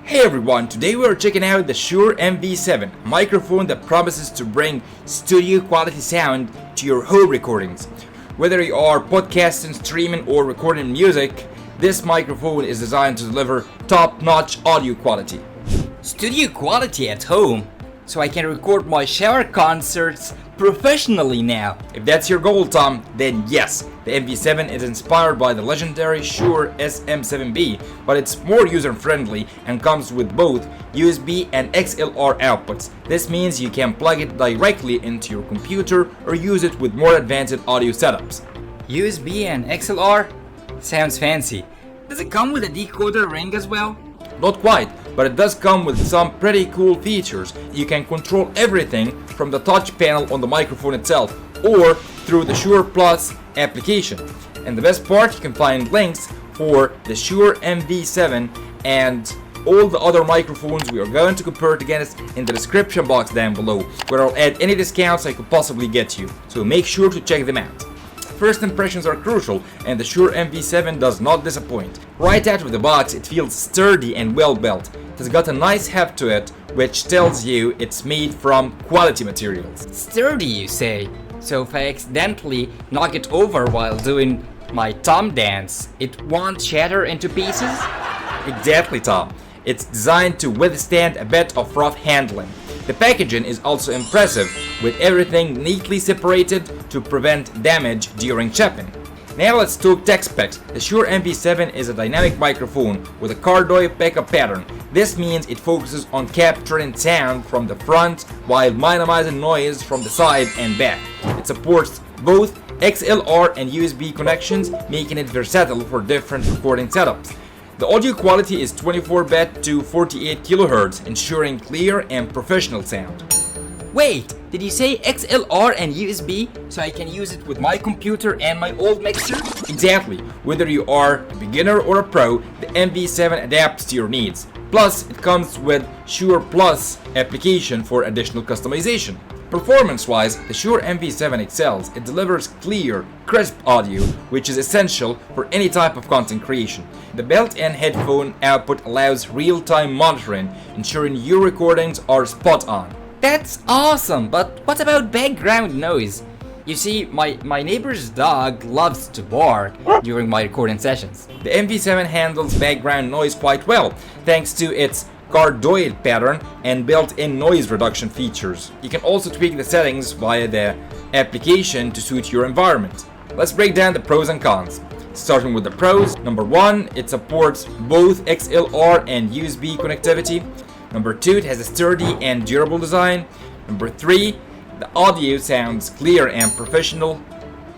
Hey everyone, today we are checking out the Shure Mv7, a microphone that promises to bring studio quality sound to your home recordings. Whether you are podcasting, streaming, or recording music, this microphone is designed to deliver top-notch audio quality. Studio quality at home, so I can record my shower concerts professionally now. If that's your goal, Tom, then yes, the Mv7 is inspired by the legendary Shure SM7B, but it's more user-friendly and comes with both USB and XLR outputs. This means you can plug it directly into your computer or use it with more advanced audio setups. USB and XLR? Sounds fancy. Does it come with a decoder ring as well? Not quite, but it does come with some pretty cool features. You can control everything from the touch panel on the microphone itself or through the Shure Plus application. And the best part, you can find links for the Shure Mv7 and all the other microphones we are going to compare it against in the description box down below, where I'll add any discounts I could possibly get you. So make sure to check them out. First impressions are crucial, and the Shure Mv7 does not disappoint. Right out of the box, it feels sturdy and well built. It has got a nice heft to it, which tells you it's made from quality materials. Sturdy, you say? So if I accidentally knock it over while doing my Tom dance, it won't shatter into pieces? Exactly, Tom. It's designed to withstand a bit of rough handling. The packaging is also impressive, with everything neatly separated to prevent damage during shipping. Now let's talk tech specs. The Shure Mv7 is a dynamic microphone with a cardioid pickup pattern. This means it focuses on capturing sound from the front while minimizing noise from the side and back. It supports both XLR and USB connections, making it versatile for different recording setups. The audio quality is 24-bit to 48 kHz, ensuring clear and professional sound. Wait, did you say XLR and USB so I can use it with my computer and my old mixer? Exactly. Whether you are a beginner or a pro, the Mv7 adapts to your needs. Plus, it comes with Shure Plus application for additional customization. Performance-wise, the Shure Mv7 excels. It delivers clear, crisp audio, which is essential for any type of content creation. The built-in headphone output allows real-time monitoring, ensuring your recordings are spot on. That's awesome, but what about background noise? You see, my neighbor's dog loves to bark during my recording sessions. The Mv7 handles background noise quite well, thanks to its cardioid pattern and built-in noise reduction features. You can also tweak the settings via the application to suit your environment. Let's break down the pros and cons. Starting with the pros, number 1, it supports both XLR and USB connectivity. Number 2, it has a sturdy and durable design. Number 3, the audio sounds clear and professional.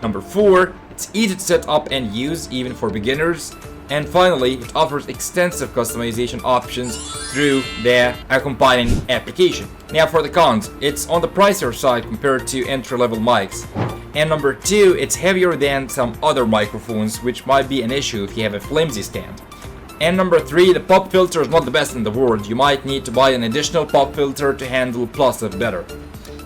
Number 4, it's easy to set up and use even for beginners. And finally, it offers extensive customization options through the accompanying application. Now for the cons, it's on the pricier side compared to entry-level mics. And number 2, it's heavier than some other microphones, which might be an issue if you have a flimsy stand. And number 3, the pop filter is not the best in the world. You might need to buy an additional pop filter to handle plosive better.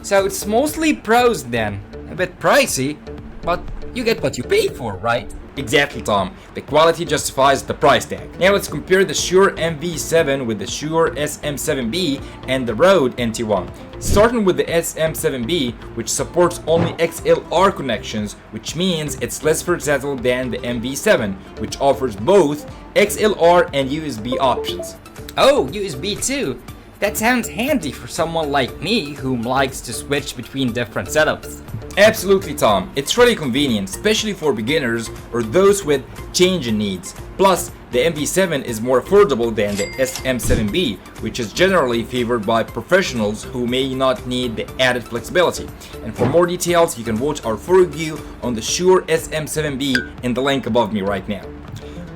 So it's mostly pros then. A bit pricey, but you get what you pay for, right? Exactly, Tom. The quality justifies the price tag. Now let's compare the Shure Mv7 with the Shure SM7B and the Rode NT1. Starting with the SM7B, which supports only XLR connections, which means it's less versatile than the Mv7, which offers both XLR and USB options. Oh, USB too. That sounds handy for someone like me who likes to switch between different setups. Absolutely, Tom. It's really convenient, especially for beginners or those with changing needs. Plus, the Mv7 is more affordable than the SM7B, which is generally favored by professionals who may not need the added flexibility. And for more details, you can watch our full review on the Shure SM7B in the link above me right now.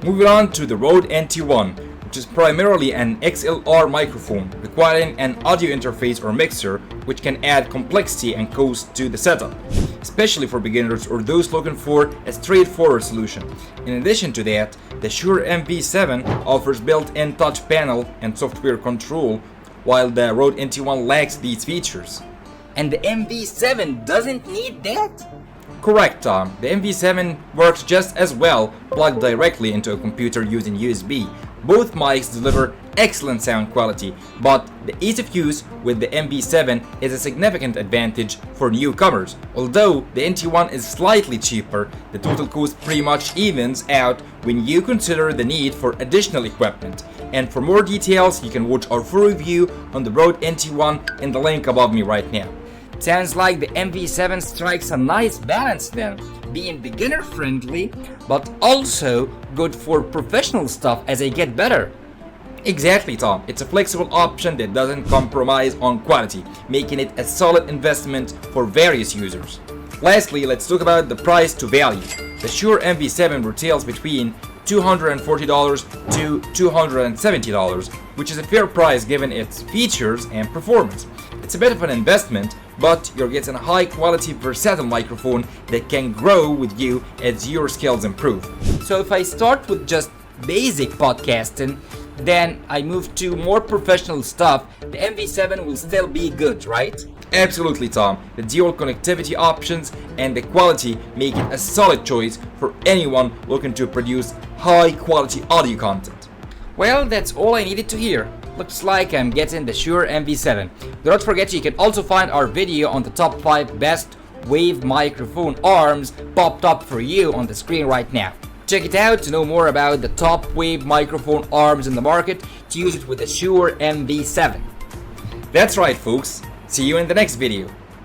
Moving on to the Rode NT1, which is primarily an XLR microphone requiring an audio interface or mixer, which can add complexity and cost to the setup, especially for beginners or those looking for a straightforward solution. In addition to that, the Shure Mv7 offers built-in touch panel and software control, while the Rode NT1 lacks these features. And the Mv7 doesn't need that? Correct, Tom. The Mv7 works just as well plugged directly into a computer using USB, Both mics deliver excellent sound quality, but the ease of use with the MV7 is a significant advantage for newcomers. Although the NT1 is slightly cheaper, the total cost pretty much evens out when you consider the need for additional equipment. And for more details, you can watch our full review on the Rode NT1 in the link above me right now. Sounds like the MV7 strikes a nice balance then, being beginner friendly, but also good for professional stuff as they get better. Exactly, Tom. It's a flexible option that doesn't compromise on quality, making it a solid investment for various users. Lastly, let's talk about the price to value. The Shure Mv7 retails between $240 to $270, which is a fair price given its features and performance. It's a bit of an investment, but you're getting a high quality versatile microphone that can grow with you as your skills improve. So if I start with just basic podcasting, then I move to more professional stuff, the MV7 will still be good, right? Absolutely, Tom. The dual connectivity options and the quality make it a solid choice for anyone looking to produce high quality audio content. Well, that's all I needed to hear. Looks like I'm getting the Shure Mv7. Do not forget you can also find our video on the top 5 best wave microphone arms popped up for you on the screen right now. Check it out to know more about the top wave microphone arms in the market to use it with the Shure Mv7. That's right, folks. See you in the next video.